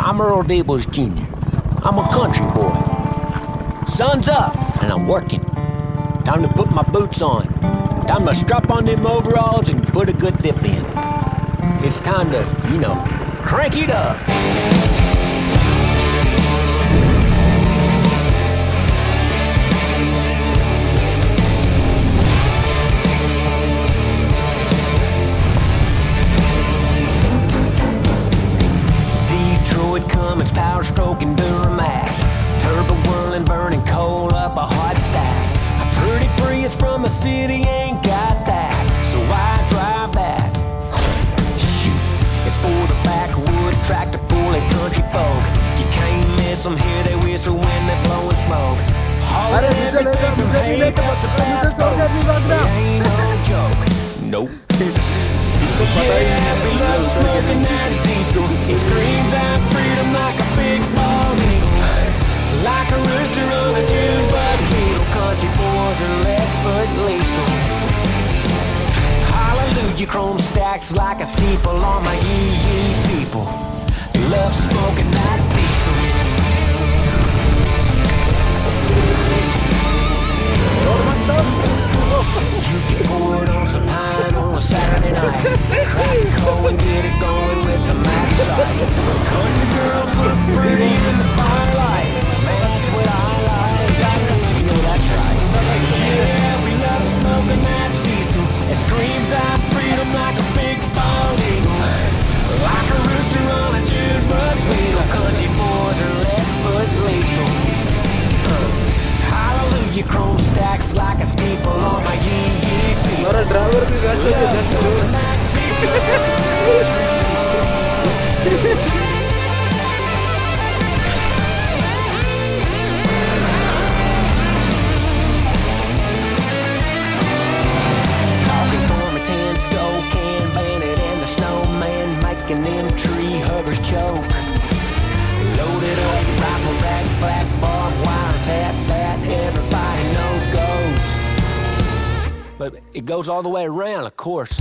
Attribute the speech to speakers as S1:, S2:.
S1: I'm Earl Dibbles Jr. I'm a country boy. Sun's up, and I'm working. Time to put my boots on. Time to strap on them overalls and put a good dip in. It's time to, crank it up. Cummins, power stroking Duramax, turbo whirling, burning coal up a hot stack. A pretty Prius from a city ain't got that, so I drive that. Shoot, it's for the backwoods tractor pulling country folk. You can't miss them, hear they whistle when they're blowing smoke. Hauling everything from hay bales to bass boats. It ain't no joke, nope. Yeah, we love smoking that diesel. It screams out freedom like a big bald eagle, like a rooster on a June bug beetle. Country boys are left-foot lethal. Hallelujah, chrome stacks like a steeple on my yee-yee people. Love smoking that diesel. You can pour it on some pine on a Saturday night. Crack coal and get it going with the match light. Country girls look pretty in the firelight. Man, that's what I like. You know that's right. Yeah, we love smoking that diesel. It screams out freedom like a big bald eagle, like a rooster on a June bug beetle. Country boys are left-foot lethal. Hallelujah, chrome stacks like a steeple on my yee-yee feet.
S2: हमारा driver भी गाड़ी में
S1: Talking for me, 10 Spokane Bandit and the snowman, making them tree huggers choke. Loaded up, rifle rack, black bar, wiretap, that everybody knows goes. But it goes all the way around, of course.